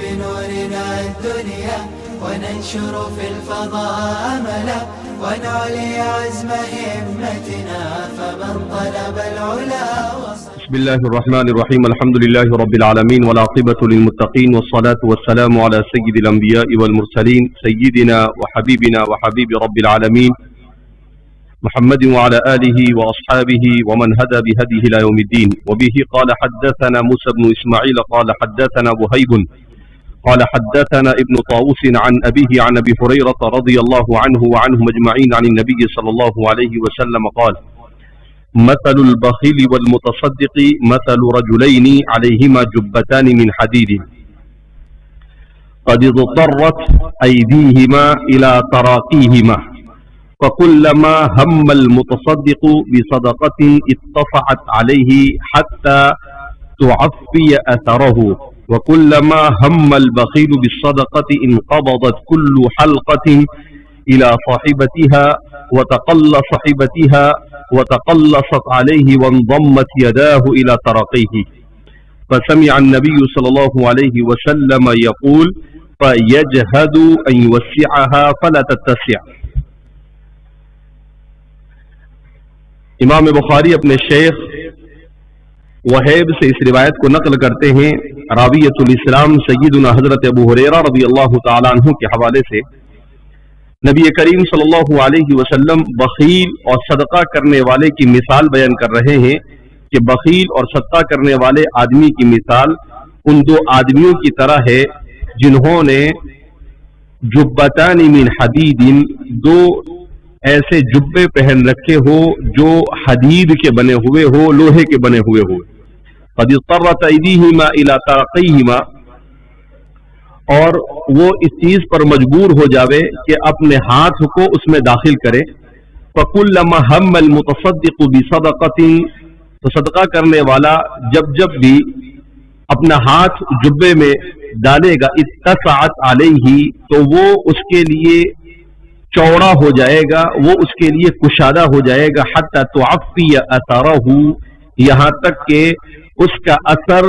بنورنا الدنيا وننشر في الفضاء أملا ونعلي عزم همتنا فمن طلب العلا وصل. بسم الله الرحمن الرحيم. الحمد لله رب العالمين والعاقبة للمتقين والصلاة والسلام على سيد الأنبياء والمرسلين سيدنا وحبيبنا وحبيب رب العالمين محمد وعلى آله وأصحابه ومن هدى بهديه إلى يوم الدين. وبه قال حدثنا موسى بن إسماعيل قال حدثنا وهيب قال حدثنا ابن طاووس عن أبيه عن أبي هريرة رضي الله عنه وعنهم أجمعين عن النبي صلى الله عليه وسلم قال: مثل البخيل والمتصدق مثل رجلين عليهما جبتان من حديد قد اضطرت أيديهما إلى تراقيهما فكلما هم المتصدق بصدقة اتصعت عليه حتى تعفي أثره وكلما هم البخيل بالصدقة انقبضت كل حلقة إلى صاحبتها وتقل صاحبتها وتقلصت عليه وانضمت يداه إلى ترقيه. فسمع النبي صلى الله عليه وسلم يقول: فيجهد أن يوسعها فلا تتسع. امام بخاری اپنے شیخ وہیب سے اس روایت کو نقل کرتے ہیں راویۃ الاسلام سیدنا حضرت ابو ہریرہ رضی اللہ تعالیٰ عنہ کے حوالے سے نبی کریم صلی اللہ علیہ وسلم بخیل اور صدقہ کرنے والے کی مثال بیان کر رہے ہیں کہ بخیل اور صدقہ کرنے والے آدمی کی مثال ان دو آدمیوں کی طرح ہے جنہوں نے جبتان من حدید دو ایسے جبے پہن رکھے ہو جو حدید کے بنے ہوئے ہو، لوہے کے بنے ہوئے ہو. قد اضطرت ایدیہما الی ترقیہما، اور وہ اس چیز پر مجبور ہو جاوے کہ اپنے ہاتھ کو اس میں داخل کرے. فکلما ہم المتصدق بصدقۃ، تو صدقہ کرنے والا جب بھی اپنا ہاتھ جبے میں ڈالے گا اتسعت علیہ، تو وہ اس کے لیے چوڑا ہو جائے گا، وہ اس کے لیے کشادہ ہو جائے گا. حتی تعفی اثرہ، یہاں تک کہ اس کا اثر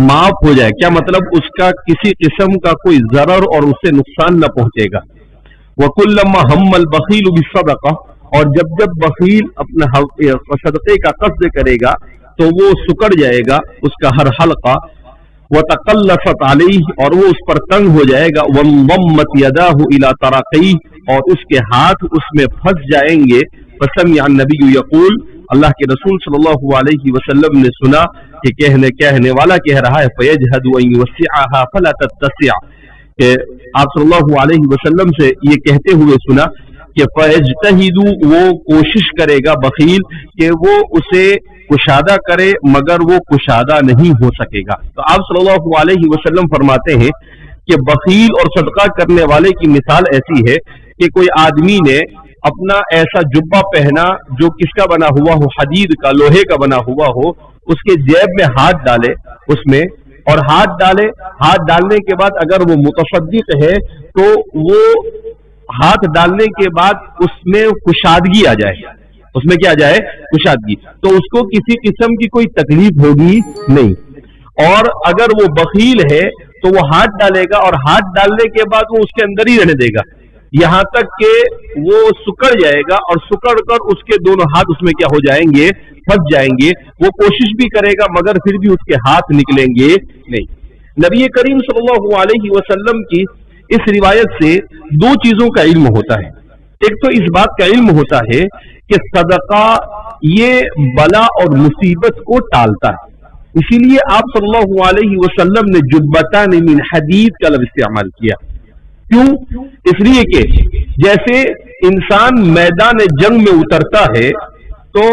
معاف ہو جائے. کیا مطلب؟ اس کا کسی قسم کا کوئی ضرر اور اس سے نقصان نہ پہنچے گا. وَكُلَّمَا هَمَّ الْبَخِيلُ بِالصَّدَقَةِ، اور جب بخیل اپنا صدقے کا قصد کرے گا تو وہ سکڑ جائے گا اس کا ہر حلقہ. وَتَقَلَّصَتْ عَلَيْهِ، اور وہ اس پر تنگ ہو جائے گا. وَانضَمَّتْ يَدَاهُ إِلَى تَرَقِيهِ، اور اس کے ہاتھ اس میں پھنس جائیں گے. فَسَمِعَ النَّبِيُّ يَقُولُ، اللہ کے رسول صلی اللہ علیہ وسلم نے سنا کہ کہنے والا کہہ رہا ہے فَيَجْهَدُ أَن يُوسِعَهَا فَلَا تَتَّسِعْ، کہ آپ صلی اللہ علیہ وسلم سے یہ کہتے ہوئے سنا کہ فَيَجْتَهِدُ، وہ کوشش کرے گا بخیل کہ وہ اسے کشادہ کرے مگر وہ کشادہ نہیں ہو سکے گا. تو آپ صلی اللہ علیہ وسلم فرماتے ہیں کہ بخیل اور صدقہ کرنے والے کی مثال ایسی ہے کہ کوئی آدمی نے اپنا ایسا جبہ پہنا جو کس کا بنا ہوا ہو، حدید کا، لوہے کا بنا ہوا ہو، اس کے جیب میں ہاتھ ڈالے اس میں، اور ہاتھ ڈالنے کے بعد اگر وہ متصدق ہے تو وہ ہاتھ ڈالنے کے بعد اس میں کشادگی آ جائے، اس میں کیا آ جائے؟ کشادگی. تو اس کو کسی قسم کی کوئی تکلیف ہوگی نہیں. اور اگر وہ بخیل ہے تو وہ ہاتھ ڈالے گا اور ہاتھ ڈالنے کے بعد وہ اس کے اندر ہی رہنے دے گا یہاں تک کہ وہ سکڑ جائے گا، اور سکڑ کر اس کے دونوں ہاتھ اس میں کیا ہو جائیں گے؟ پھنس جائیں گے. وہ کوشش بھی کرے گا مگر پھر بھی اس کے ہاتھ نکلیں گے نہیں. نبی کریم صلی اللہ علیہ وسلم کی اس روایت سے دو چیزوں کا علم ہوتا ہے. ایک تو اس بات کا علم ہوتا ہے کہ صدقہ یہ بلا اور مصیبت کو ٹالتا ہے، اسی لیے آپ صلی اللہ علیہ وسلم نے جبتان من حدید کا لفظ استعمال کیا. کیوں؟ اس لیے کہ جیسے انسان میدان جنگ میں اترتا ہے تو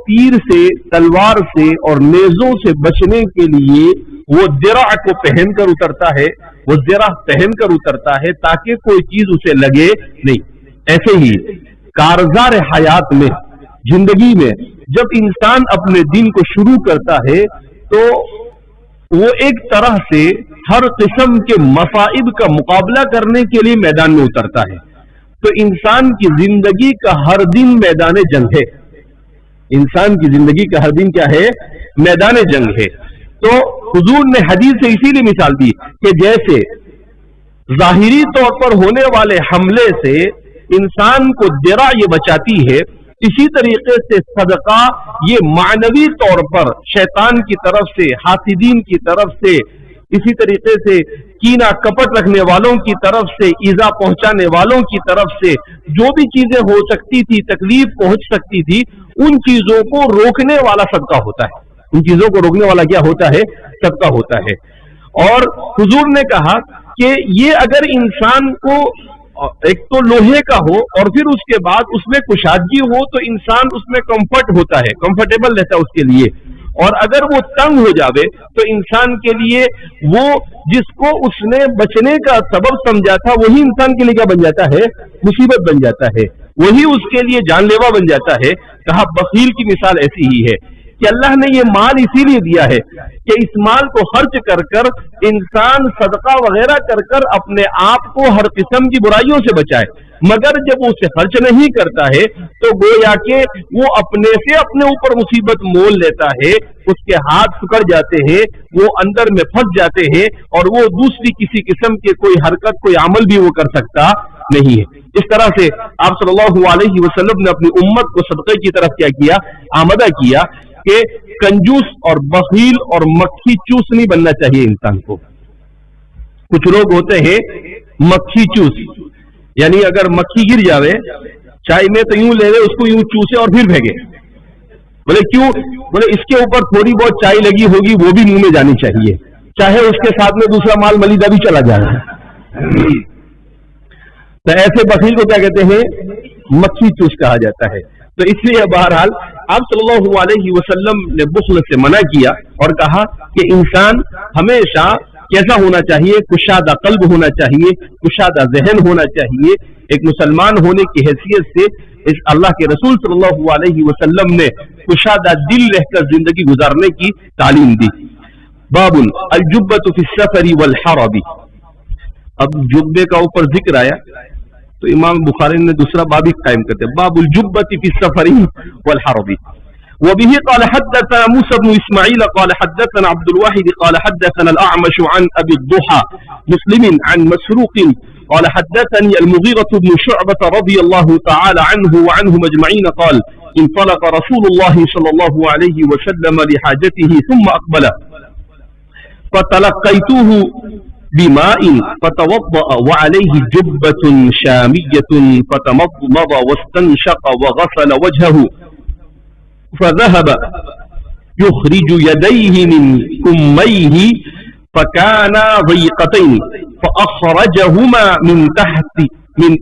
تیر سے، تلوار سے اور نیزوں سے بچنے کے لیے وہ درع کو پہن کر اترتا ہے، وہ درع پہن کر اترتا ہے تاکہ کوئی چیز اسے لگے نہیں. ایسے ہی کارزار حیات میں، زندگی میں جب انسان اپنے دین کو شروع کرتا ہے تو وہ ایک طرح سے ہر قسم کے مصائب کا مقابلہ کرنے کے لیے میدان میں اترتا ہے. تو انسان کی زندگی کا ہر دن میدان جنگ ہے. انسان کی زندگی کا ہر دن کیا ہے؟ میدان جنگ ہے. تو حضور نے حدیث سے اسی لیے مثال دی کہ جیسے ظاہری طور پر ہونے والے حملے سے انسان کو درع یہ بچاتی ہے، اسی طریقے سے صدقہ یہ معنوی طور پر شیطان کی طرف سے، حاسدین کی طرف سے، اسی طریقے سے کینہ کپٹ رکھنے والوں کی طرف سے، ایذا پہنچانے والوں کی طرف سے جو بھی چیزیں ہو سکتی تھی، تکلیف پہنچ سکتی تھی، ان چیزوں کو روکنے والا صدقہ ہوتا ہے. ان چیزوں کو روکنے والا کیا ہوتا ہے؟ صدقہ ہوتا ہے. اور حضور نے کہا کہ یہ اگر انسان کو ایک تو لوہے کا ہو اور پھر اس کے بعد اس میں کشادگی ہو تو انسان اس میں کمفرٹ ہوتا ہے، کمفرٹیبل رہتا ہے اس کے لیے. اور اگر وہ تنگ ہو جاوے تو انسان کے لیے وہ جس کو اس نے بچنے کا سبب سمجھا تھا وہی انسان کے لیے کیا بن جاتا ہے؟ مصیبت بن جاتا ہے، وہی اس کے لیے جان لیوا بن جاتا ہے. کہا بخیل کی مثال ایسی ہی ہے کہ اللہ نے یہ مال اسی لیے دیا ہے کہ اس مال کو خرچ کر کر انسان صدقہ وغیرہ کر کر اپنے آپ کو ہر قسم کی برائیوں سے بچائے. مگر جب وہ اسے خرچ نہیں کرتا ہے تو گویا کہ وہ اپنے سے اپنے اوپر مصیبت مول لیتا ہے، اس کے ہاتھ سکڑ جاتے ہیں، وہ اندر میں پھنس جاتے ہیں اور وہ دوسری کسی قسم کے کوئی حرکت، کوئی عمل بھی وہ کر سکتا نہیں ہے. اس طرح سے آپ صلی اللہ علیہ وسلم نے اپنی امت کو صدقے کی طرف کیا کیا؟ آمدہ کیا کہ کنجوس اور بخیل اور مکھی چوس نہیں بننا چاہیے انسان کو. کچھ لوگ ہوتے ہیں مکھی چوس، یعنی اگر مکھی گر جاوے چائے میں تو یوں لے لے اس کو یوں چوسے اور پھر پھینکے. بولے کیوں؟ بولے اس کے اوپر تھوڑی بہت چائے لگی ہوگی وہ بھی منہ میں جانی چاہیے، چاہے اس کے ساتھ میں دوسرا مال ملیدہ بھی چلا جائے. تو ایسے بخیل کو کیا کہتے ہیں؟ مکھی چوس کہا جاتا ہے. تو اس لیے بہرحال آپ صلی اللہ علیہ وسلم نے بخل سے منع کیا اور کہا کہ انسان ہمیشہ کیسا ہونا چاہیے؟ کشادہ قلب ہونا چاہیے، کشادہ ذہن ہونا چاہیے. ایک مسلمان ہونے کی حیثیت سے اس اللہ کے رسول صلی اللہ علیہ وسلم نے کشادہ دل رہ کر زندگی گزارنے کی تعلیم دی. باب الجبۃ فی السفر والحرب. اب جبے کا اوپر ذکر آیا تو امام بخاری نے دوسرا باب ہی قائم کرتے ہیں، باب الجبۃ فی السفر والحرب. وبه قال حدثنا موسى بن اسماعيل قال حدثنا عبد الواحد قال حدثنا الاعمش عن ابي الضحى مسلم عن مسروق قال حدثني المغيرة بن شعبة رضي الله تعالى عنه وعنهم اجمعين قال انطلق رسول الله صلى الله عليه وسلم لحاجته ثم اقبل فتلقيته بماء فتوضأ وعليه جبة شامية فتمضمض واستنشق وغسل وجهه فذهب يخرج يديه من كميه فكانا ضيقتين فأخرجهما من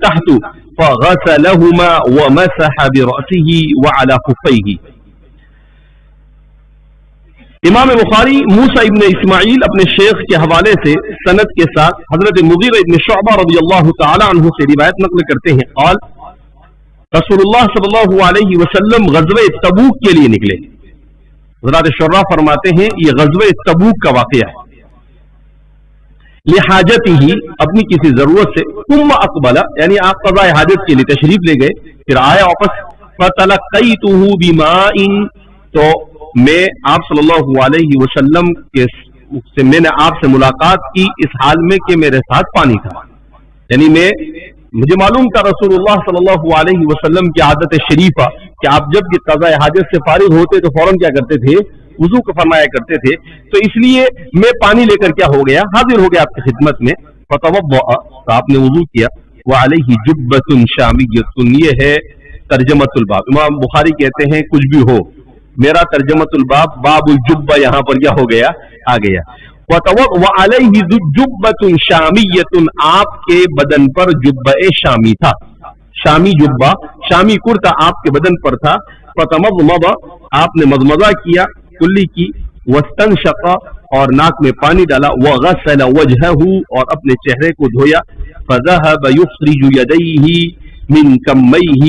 تحت فغسلهما ومسح برأسه وعلى خفيه. امام بخاری موسیٰ ابن اسماعیل اپنے شیخ کے حوالے سے سند کے ساتھ حضرت مغیرہ ابن شعبہ رضی اللہ تعالی عنہ سے روایت نقل کرتے ہیں. قال رسول اللہ صلی اللہ علیہ وسلم غزوہ تبوک کے لیے نکلے. حضرات شراح فرماتے ہیں یہ غزوہ تبوک کا واقعہ ہے. لحاجت ہی اپنی کسی ضرورت سے، ثم اقبل یعنی آپ قضاء حاجت کے لیے تشریف لے گئے، پھر آئے واپس. فتلقیتہ بماء تو میں آپ صلی اللہ علیہ وسلم میں نے آپ سے ملاقات کی اس حال میں کہ میرے ساتھ پانی تھا. یعنی مجھے معلوم تھا رسول اللہ صلی اللہ علیہ وسلم کی عادت شریفہ کہ آپ جب یہ قضاء حاجت سے فارغ ہوتے تو فوراً کیا کرتے تھے؟ وضو کو فرمایا کرتے تھے. تو اس لیے میں پانی لے کر کیا ہو گیا؟ حاضر ہو گیا آپ کی خدمت میں. فتوضأ تو آپ نے وضو کیا. وعلیہ جبۃ شامیۃ یہ ہے ترجمۃ الباب. امام بخاری کہتے ہیں کچھ بھی ہو میرا ترجمۃ الباب باب الجبہ یہاں پر کیا ہو گیا؟ آ گیا. وعلیہ جبۃ شامیۃ آپ کے بدن پر جبہ شامی تھا، شامی جبہ، شامی کرتا آپ کے بدن پر تھا. فتمضمض آپ نے مضمضہ کیا، کلی کی. واستنشق اور ناک میں پانی ڈالا. وغسل وجهه اور اپنے چہرے کو دھویا. فذهب يخرج يديه من كميه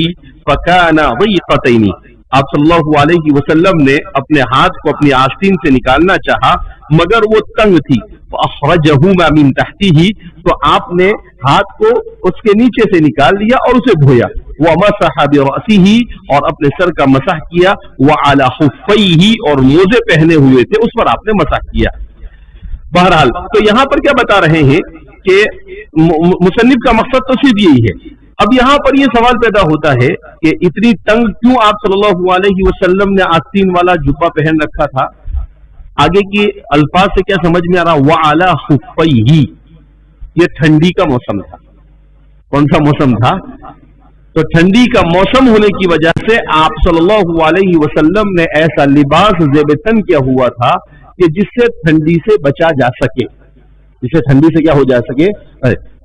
فكان ضيقتين آپ صلی اللہ علیہ وسلم نے اپنے ہاتھ کو اپنی آستین سے نکالنا چاہا مگر وہ تنگ تھی، فاخرجہ ما من تحتہ، تو آپ نے ہاتھ کو اس کے نیچے سے نکال لیا اور اسے دھویا، ومسح برأسہ، اور اپنے سر کا مسح کیا، وعلی خفیہ، اور موزے پہنے ہوئے تھے اس پر آپ نے مسح کیا۔ بہرحال تو یہاں پر کیا بتا رہے ہیں کہ مصنف کا مقصد تو صرف یہی ہے۔ اب یہاں پر یہ سوال پیدا ہوتا ہے کہ اتنی تنگ کیوں آپ صلی اللہ علیہ وسلم نے آستین والا جبہ پہن رکھا تھا؟ آگے کی الفاظ سے کیا سمجھ میں آ رہا؟ وعلی خفیہ، یہ ٹھنڈی کا موسم تھا۔ کون سا موسم تھا؟ تو ٹھنڈی کا موسم ہونے کی وجہ سے آپ صلی اللہ علیہ وسلم نے ایسا لباس زیب تن کیا ہوا تھا کہ جس سے ٹھنڈی سے بچا جا سکے، جس سے ٹھنڈی سے کیا ہو جا سکے،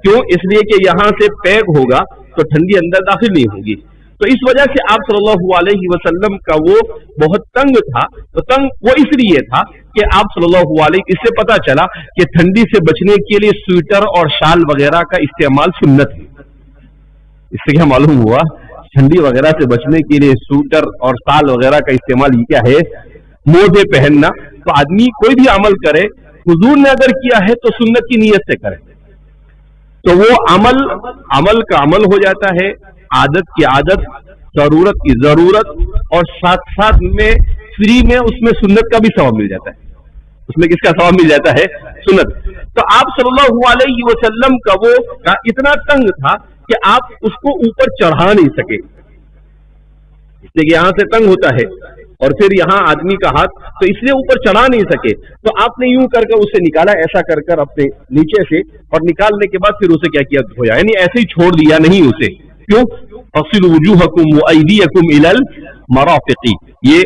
کیوں؟ اس لیے کہ یہاں سے پیک ہوگا تو ٹھنڈی اندر داخل نہیں ہوگی، تو اس وجہ سے آپ صلی اللہ علیہ وسلم کا وہ بہت تنگ تھا۔ تو تنگ وہ اس لیے تھا کہ آپ صلی اللہ علیہ، اس سے پتا چلا کہ ٹھنڈی سے بچنے کے لیے سویٹر اور شال وغیرہ کا استعمال سنت ہے۔ اس سے کیا معلوم ہوا؟ ٹھنڈی وغیرہ سے بچنے کے لیے سویٹر اور شال وغیرہ کا استعمال یہ کیا ہے؟ موزے پہننا۔ تو آدمی کوئی بھی عمل کرے، حضور نے اگر کیا ہے تو سنت کی نیت سے کرے، تو وہ عمل کا عمل ہو جاتا ہے، عادت کی عادت، ضرورت کی ضرورت، اور ساتھ ساتھ میں فری میں اس میں سنت کا بھی ثواب مل جاتا ہے۔ اس میں کس کا ثواب مل جاتا ہے؟ سنت۔ تو آپ صلی اللہ علیہ وسلم کا وہ اتنا تنگ تھا کہ آپ اس کو اوپر چڑھا نہیں سکے، اس لیے کہ یہاں سے تنگ ہوتا ہے اور پھر یہاں آدمی کا ہاتھ، تو اس لیے اوپر چڑھا نہیں سکے، تو آپ نے یوں کر کے اسے نکالا، ایسا کر کر اپنے نیچے سے، اور نکالنے کے بعد پھر اسے کیا کیا؟ دھویا، یعنی ایسے ہی چھوڑ دیا نہیں اسے۔ کیوں؟ اغسلوا وجوہکم وایدیکم الی المرافق، یہ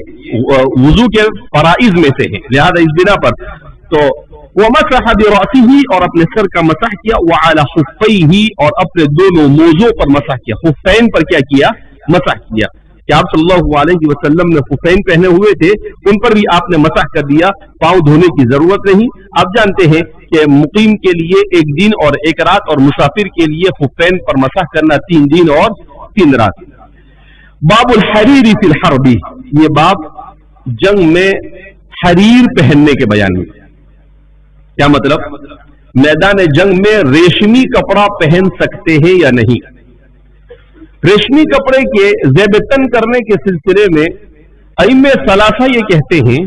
وضو کے فرائض میں سے ہے، لہذا اس بنا پر تو ومسح برأسہ، اور اپنے سر کا مسح کیا، وعلی خفیہ، اور اپنے دونوں موزوں پر مسح کیا، خفین پر کیا کیا؟ مسح کیا، کہ آپ صلی اللہ علیہ وسلم نے خفین پہنے ہوئے تھے، ان پر بھی آپ نے مسح کر دیا، پاؤں دھونے کی ضرورت نہیں۔ آپ جانتے ہیں کہ مقیم کے لیے 1 دن اور 1 رات، اور مسافر کے لیے خفین پر مسح کرنا 3 دن اور 3 رات۔ باب الحریر فی الحرب، یہ باب جنگ میں حریر پہننے کے بیان میں۔ کیا مطلب؟ میدان جنگ میں ریشمی کپڑا پہن سکتے ہیں یا نہیں؟ ریشمی کپڑے کے زیب تن کرنے کے سلسلے میں ائمہ ثلاثہ یہ کہتے ہیں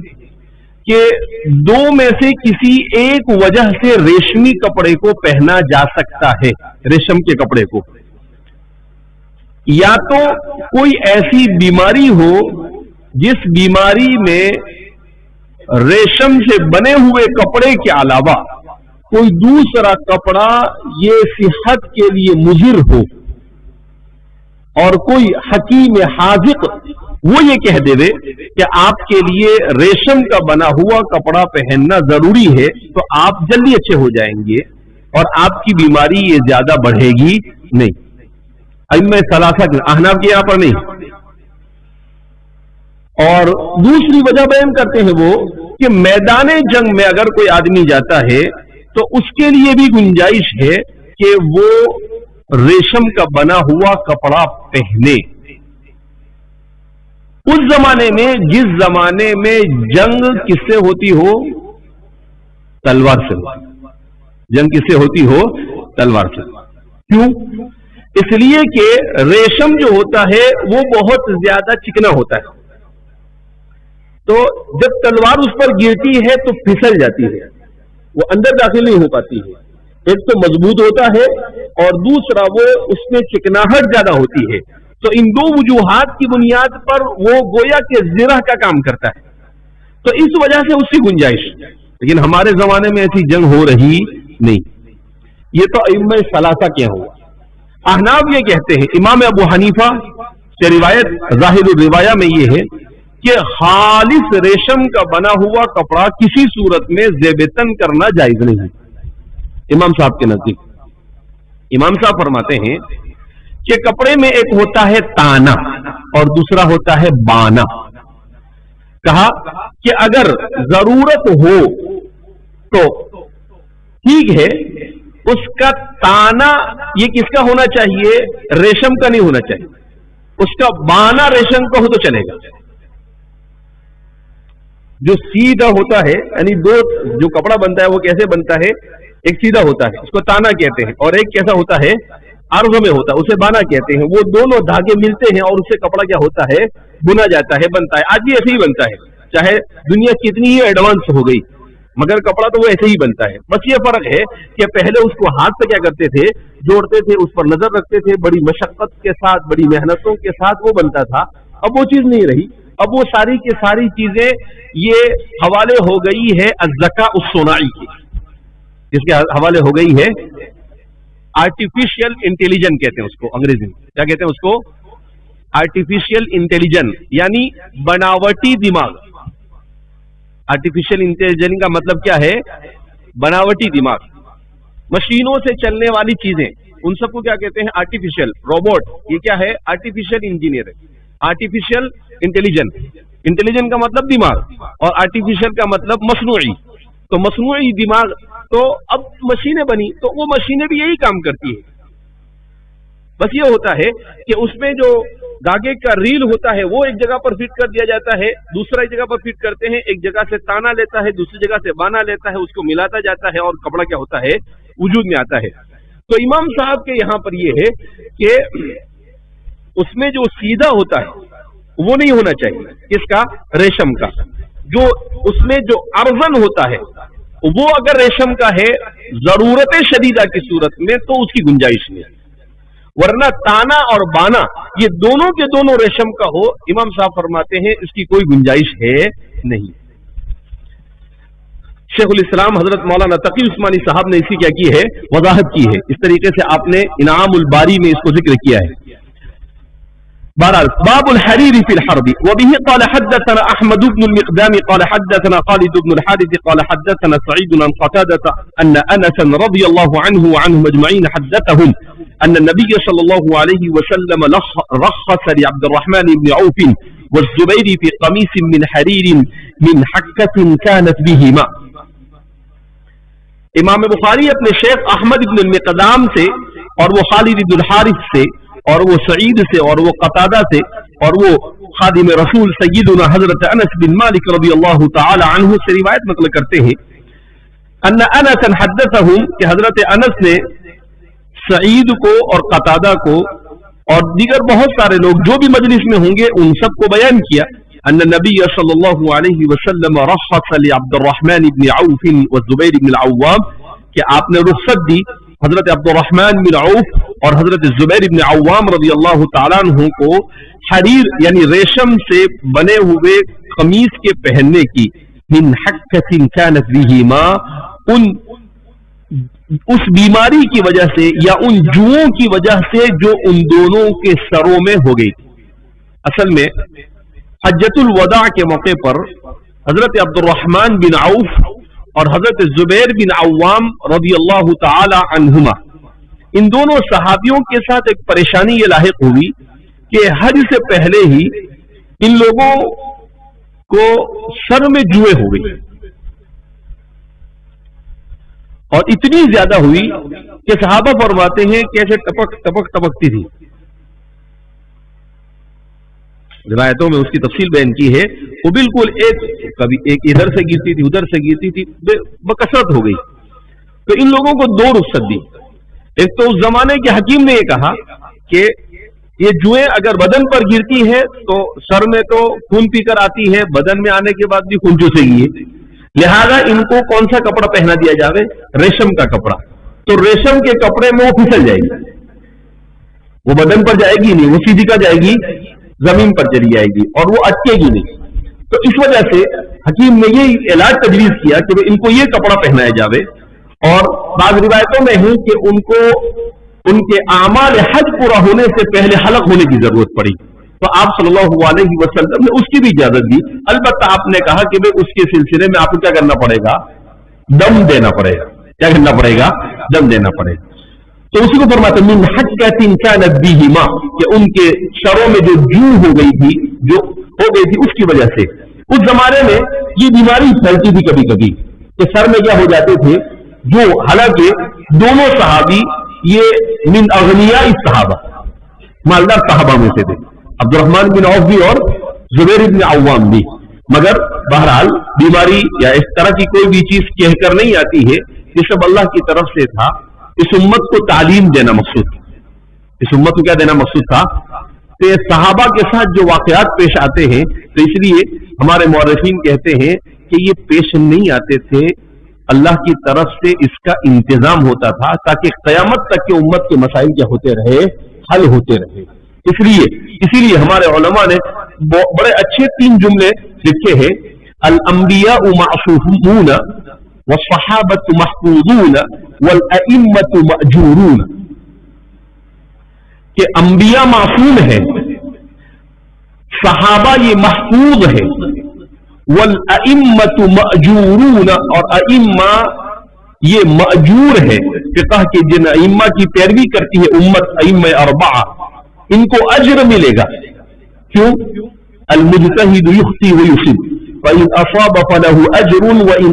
کہ 2 میں سے کسی ایک وجہ سے ریشمی کپڑے کو پہنا جا سکتا ہے، ریشم کے کپڑے کو، یا تو کوئی ایسی بیماری ہو جس بیماری میں ریشم سے بنے ہوئے کپڑے کے علاوہ کوئی دوسرا کپڑا یہ صحت کے لیے مضر ہو، اور کوئی حکیم حاذق وہ یہ کہہ دے کہ آپ کے لیے ریشم کا بنا ہوا کپڑا پہننا ضروری ہے، تو آپ جلدی اچھے ہو جائیں گے اور آپ کی بیماری یہ زیادہ بڑھے گی نہیں۔ ائمہ ثلاثہ احناف کے یہاں پر نہیں۔ اور دوسری وجہ بیان کرتے ہیں وہ کہ میدان جنگ میں اگر کوئی آدمی جاتا ہے تو اس کے لیے بھی گنجائش ہے کہ وہ ریشم کا بنا ہوا کپڑا پہنے۔ اس زمانے میں، جس زمانے میں جنگ کس سے ہوتی ہو؟ تلوار سے۔ جنگ کس سے ہوتی ہو؟ تلوار سے۔ کیوں؟ اس لیے کہ ریشم جو ہوتا ہے وہ بہت زیادہ چکنا ہوتا ہے، تو جب تلوار اس پر گرتی ہے تو پھسل جاتی ہے، وہ اندر داخل نہیں ہو پاتی ہے۔ ایک تو مضبوط ہوتا ہے اور دوسرا وہ اس میں چکناہٹ زیادہ ہوتی ہے، تو ان 2 وجوہات کی بنیاد پر وہ گویا کہ زرہ کا کام کرتا ہے، تو اس وجہ سے اس کی گنجائش۔ لیکن ہمارے زمانے میں ایسی جنگ ہو رہی نہیں۔ یہ تو ائمہ ثلاثہ کیا ہوا۔ احناف یہ کہتے ہیں، امام ابو حنیفہ سے روایت ظاہر الروایہ میں یہ ہے کہ خالص ریشم کا بنا ہوا کپڑا کسی صورت میں زیب تن کرنا جائز نہیں ہے۔ امام صاحب کے نزدیک، امام صاحب فرماتے ہیں کہ کپڑے میں ایک ہوتا ہے تانا اور دوسرا ہوتا ہے بانا۔ کہا کہ اگر ضرورت ہو تو ٹھیک ہے، اس کا تانا یہ کس کا ہونا چاہیے؟ ریشم کا نہیں ہونا چاہیے۔ اس کا بانا ریشم کا ہو تو چلے گا، جو سیدھا ہوتا ہے، یعنی دو جو کپڑا بنتا ہے وہ کیسے بنتا ہے؟ ایک سیدھا ہوتا ہے، اس کو تانا کہتے ہیں، اور ایک کیسا ہوتا ہے؟ عرض میں ہوتا ہے، اسے بانا کہتے ہیں. وہ دونوں دھاگے ملتے ہیں اور اسے کپڑا کیا ہوتا ہے؟ بنا جاتا ہے، بنتا ہے. آج بھی ایسے ہی بنتا ہے، چاہے دنیا کتنی ہی ایڈوانس ہو گئی مگر کپڑا تو وہ ایسے ہی بنتا ہے. بس یہ فرق ہے کہ پہلے اس کو ہاتھ سے کیا کرتے تھے؟ جوڑتے تھے، اس پر نظر رکھتے تھے، بڑی مشقت کے ساتھ، بڑی محنتوں کے ساتھ وہ بنتا تھا. اب وہ چیز نہیں رہی. اب وہ ساری کی ساری چیزیں یہ حوالے ہو گئی ہے الذکاء الصناعی کی، جس کے حوالے ہو گئی ہے آرٹیفیشل انٹیلیجنس کہتے ہیں اس کو انگریزی میں. کیا کہتے ہیں اس کو؟ آرٹیفیشل انٹیلیجنس، یعنی بناوٹی دماغ. آرٹیفیشل انٹیلیجنس کا مطلب کیا ہے؟ بناوٹی دماغ. مشینوں سے چلنے والی چیزیں، ان سب کو کیا کہتے ہیں؟ آرٹیفیشل. روبوٹ یہ کیا ہے؟ آرٹیفیشل انجینئر ہے. آرٹیفیشل انٹیلیجنس، انٹیلیجنس کا مطلب دماغ اور آرٹیفیشل کا مطلب مصنوعی. تو مصنوعی دماغ، تو اب مشینیں بنی تو وہ مشینیں بھی یہی کام کرتی ہے. بس یہ ہوتا ہے کہ اس میں جو دھاگے کا ریل ہوتا ہے وہ ایک جگہ پر فٹ کر دیا جاتا ہے، دوسرا ایک جگہ پر فٹ کرتے ہیں، ایک جگہ سے تانا لیتا ہے، دوسری جگہ سے بانا لیتا ہے، اس کو ملاتا جاتا ہے اور کپڑا کیا ہوتا ہے؟ وجود میں آتا ہے. تو امام صاحب کے یہاں پر یہ ہے کہ اس میں جو سیدھا ہوتا ہے وہ نہیں ہونا چاہیے. کس کا؟ ریشم کا. جو اس میں جو ارزن ہوتا ہے وہ اگر ریشم کا ہے ضرورت شدیدہ کی صورت میں تو اس کی گنجائش نہیں، ورنہ تانا اور بانا یہ دونوں کے دونوں ریشم کا ہو، امام صاحب فرماتے ہیں اس کی کوئی گنجائش ہے نہیں. شیخ الاسلام حضرت مولانا تقی عثمانی صاحب نے اسی کیا کی ہے؟ وضاحت کی ہے. اس طریقے سے آپ نے انعام الباری میں اس کو ذکر کیا ہے. بہرحال باب الحرير في الحرب. وبه قال حدثنا احمد بن المقدام قال حدثنا خالد بن الحارث قال حدثنا سعيد عن قتادة ان انس رضي الله عنه وعنهم اجمعين حدثهم ان النبي صلى الله عليه وسلم رخص لعبد الرحمن بن عوف والزبير في قميص من حرير من حكة كانت بهما. امام بخاری اپنے شیخ احمد بن المقدام سے اور وہ خالد بن الحارث سے اور وہ سعید سے اور وہ قتادہ سے اور وہ خادم رسول سیدنا حضرت انس بن مالک رضی اللہ تعالی عنہ سے روایت نقل کرتے ہیں ان انس حدثهم کہ حضرت انس نے سعید کو اور قتادہ کو اور دیگر بہت سارے لوگ جو بھی مجلس میں ہوں گے ان سب کو بیان کیا ان النبی صلی اللہ علیہ وسلم رخص لعبد الرحمن بن عوف والزبیر بن العوام کہ آپ نے رخصت دی حضرت عبد الرحمن بن عوف اور حضرت زبیر بن عوام رضی اللہ تعالیٰ عنہ کو حریر یعنی ریشم سے بنے ہوئے قمیص کے پہننے کی من حکۃ کانت بہما ان اس بیماری کی وجہ سے یا ان جوؤں کی وجہ سے جو ان دونوں کے سروں میں ہو گئی. اصل میں حجۃ الوداع کے موقع پر حضرت عبد الرحمن بن عوف اور حضرت زبیر بن عوام رضی اللہ تعالی عنہما ان دونوں صحابیوں کے ساتھ ایک پریشانی یہ لاحق ہوئی کہ حج سے پہلے ہی ان لوگوں کو سر میں جوئیں ہو گئی اور اتنی زیادہ ہوئی کہ صحابہ فرماتے ہیں کہ ایسے ٹپک ٹپک ٹپکتی تھی. روایتوں میں اس کی تفصیل بیان کی ہے. وہ بالکل کبھی ایک ادھر سے گرتی تھی ادھر سے گرتی تھی بکثرت ہو گئی. تو ان لوگوں کو دو رخصت دی. ایک تو اس زمانے کے حکیم نے یہ کہا کہ یہ جوئیں اگر بدن پر گرتی ہے تو سر میں تو خون پی کر آتی ہے، بدن میں آنے کے بعد بھی خون چوسے گی، لہذا ان کو کون سا کپڑا پہنا دیا جاوے؟ ریشم کا کپڑا. تو ریشم کے کپڑے میں وہ پھسل جائے گی، وہ بدن پر جائے گی نہیں، وہ سیدھی کا جائے گی زمین پر چلی جائے گی اور وہ اٹکے گی نہیں. تو اس وجہ سے حکیم نے یہ علاج تجویز کیا کہ ان کو یہ کپڑا پہنایا جاوے. اور بعض روایتوں میں ہے کہ ان کو ان کے اعمال حج پورا ہونے سے پہلے حلق ہونے کی ضرورت پڑی تو آپ صلی اللہ علیہ وسلم نے اس کی بھی اجازت دی. البتہ آپ نے کہا کہ اس کے سلسلے میں آپ کو کیا کرنا پڑے گا؟ دم دینا پڑے گا. کیا کرنا پڑے گا؟ دم دینا پڑے گا. تو اسی کو فرماتے من حکۃ کانت بہما کہ ان کے سروں میں جو جو ہو گئی تھی جو ہو گئی تھی اس کی وجہ سے. اس زمانے میں یہ بیماری پھیلتی تھی کبھی کبھی کہ سر میں کیا ہو جاتے تھے جو، حالانکہ دونوں صحابی یہ من اغنیاء صحابہ مالدار صحابہ میں سے تھے، عبد الرحمن بن عوف بھی اور زبیر بن عوام بھی. مگر بہرحال بیماری یا اس طرح کی کوئی بھی چیز کہہ کر نہیں آتی ہے، یہ سب اللہ کی طرف سے تھا. اس امت کو تعلیم دینا مقصود تھا. اس امت کو کیا دینا مقصود تھا؟ کہ صحابہ کے ساتھ جو واقعات پیش آتے ہیں، تو اس لیے ہمارے مورخین کہتے ہیں کہ یہ پیش نہیں آتے تھے، اللہ کی طرف سے اس کا انتظام ہوتا تھا تاکہ قیامت تک کے امت کے مسائل کیا ہوتے رہے، حل ہوتے رہے. اسی لیے ہمارے علماء نے بڑے اچھے 3 جملے لکھے ہیں: الانبیاء معصومون والصحابۃ محفوظون والائمۃ مأجورون. کہ انبیاء معصوم ہے، صحابہ یہ محفوظ ہے، والائمۃ مأجورون اور ائمہ یہ مأجور ہے. فقہ کی جن ائمہ کی پیروی کرتی ہے امت، ائمہ اربعہ، ان کو اجر ملے گا. کیوں؟ المجتہد یخطئ ویصیب فإن أصاب فله أجر وإن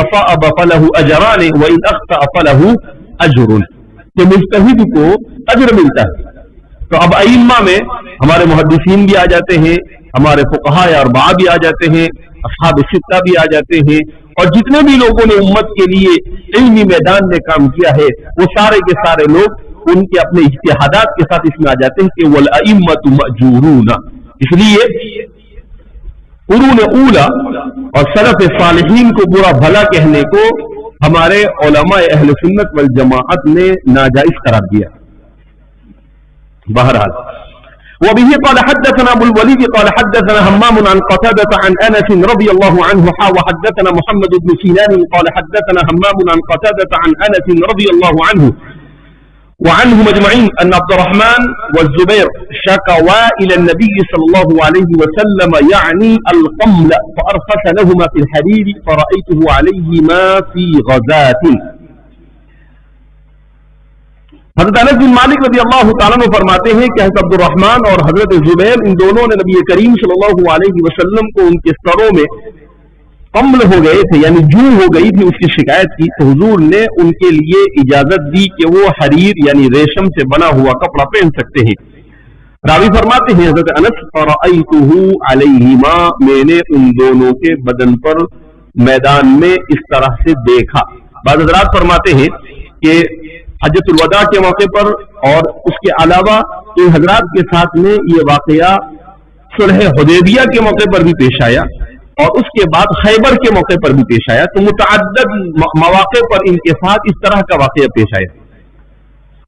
أصاب فله أجران وإن أخطأ فله أجر. کہ مجتہد کو اجر ملتا ہے. تو اب ائمہ میں ہمارے محدثین بھی آ جاتے ہیں، ہمارے فقہاء اربعہ بھی آ جاتے ہیں، اصحاب الستہ بھی آ جاتے ہیں، اور جتنے بھی لوگوں نے امت کے لیے علمی میدان میں کام کیا ہے وہ سارے کے سارے لوگ ان کے اپنے اجتہادات کے ساتھ اس میں آ جاتے ہیں کہ والائمۃ مأجورون. اس لیے قرون اولا اور سلف صالحین کو برا بھلا کہنے کو ہمارے علماء اہل سنت والجماعت نے ناجائز قرار دیا. بہرحال وبه قال حدثنا ابو الوليد قال حدثنا همام عن قتادة عن انس رضي الله عنه وحدثنا محمد بن سنان قال حدثنا همام عن قتادة عن انس رضي الله عنه وعنهم اجمعين ان عبد الرحمن والزبير شكوا الى النبي صلى الله عليه وسلم يعني القمل فارخص لهما في الحرير فرأيته عليهما في غزاة. حضرت انس بن مالک رضی اللہ تعالیٰ عنہ فرماتے ہیں کہ حضرت عبد الرحمن اور حضرت زبیر ان دونوں نے نبی کریم صلی اللہ علیہ وسلم کو ان کے سروں میں قمل ہو گئے تھے، یعنی جو ہو گئی تھی، اس کی شکایت کی، تو حضور نے ان کے لیے اجازت دی کہ وہ حریر یعنی ریشم سے بنا ہوا کپڑا پہن سکتے ہیں. راوی فرماتے ہیں حضرت انس فرأیتہ علیہما، میں نے ان دونوں کے بدن پر میدان میں اس طرح سے دیکھا. بعض حضرات فرماتے ہیں کہ حجۃ الوداع کے موقع پر اور اس کے علاوہ ان حضرات کے ساتھ میں یہ واقعہ صلح حدیبیہ کے موقع پر بھی پیش آیا اور اس کے بعد خیبر کے موقع پر بھی پیش آیا. تو متعدد مواقع پر ان کے ساتھ اس طرح کا واقعہ پیش آیا.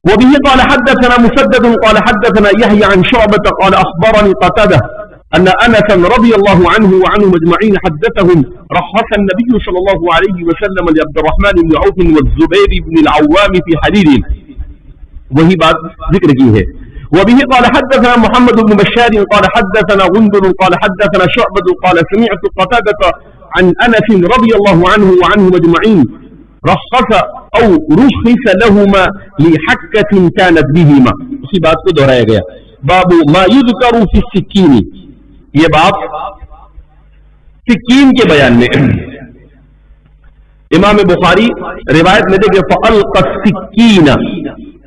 وبه قال حدثنا مسدد قال حدثنا يحيى عن شعبة قال أخبرني قتادة أن أنسا رضي الله عنه وعنهم أجمعين حدثهم رخص النبي صلى الله عليه وسلم لعبد الرحمن بن عوف والزبير بن العوام في حرير. وهي بعد ذكر کی ہے. وبه قال حدثنا محمد بن بشار قال حدثنا غندر قال حدثنا شعبة قال سمعت قتادة عن أنس رضي الله عنه وعنهم أجمعين رخص او رخص لهما لحكة كانت بهما. اسی بات کو دہرایا گیا. باب ما يذكر في السكين، یہ باب سکین کے بیان میں. امام بخاری روایت میں دیکھیں فَأَلْقَ السِّكِّينَ،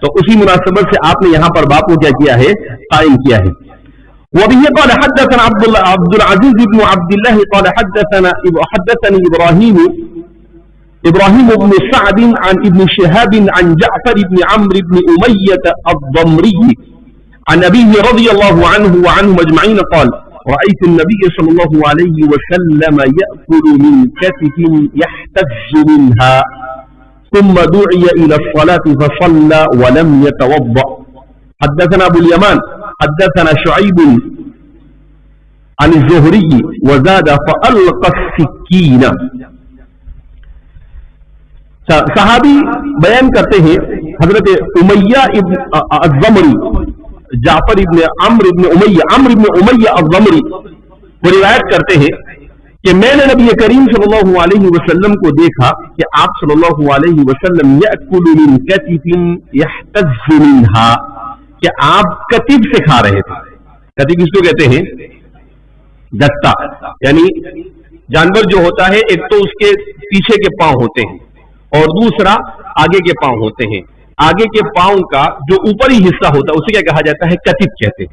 تو اسی مناسبت سے آپ نے یہاں پر باب کو کیا کیا ہے، قائم کیا ہے. وبه قال حدثنا عبد العزيز بن عبد الله قال حدثني إبراهيم بن سعد عن ابن شهاب عن جعفر بن عمرو بن أمية الضمري عن أبيه رضي الله عنه وعنهم أجمعين قال رأيت النبي صلى الله عليه وسلم يأكل من كتف يحتز منها ثم دعي إلى الصلاة فصلى ولم يتوضأ. حدثنا أبو اليمان حدثنا شعيب عن الزهري وزاد فألقى السكين. صحابی بیان کرتے ہیں حضرت امیہ ابن الضمری، جعفر ابن عمرو ابن امیہ الضمری، وہ روایت کرتے ہیں کہ میں نے نبی کریم صلی اللہ علیہ وسلم کو دیکھا کہ آپ صلی اللہ علیہ وسلم یأکل من کتف یحتز منها، کہ آپ کتف سے کھا رہے تھے. کتف کس کو کہتے ہیں؟ گتا، یعنی جانور جو ہوتا ہے ایک تو اس کے پیچھے کے پاؤں ہوتے ہیں اور دوسرا آگے کے پاؤں ہوتے ہیں. آگے کے پاؤں کا جو اوپری حصہ ہوتا ہے اسے کیا کہا جاتا ہے؟ کتف کہتے ہیں.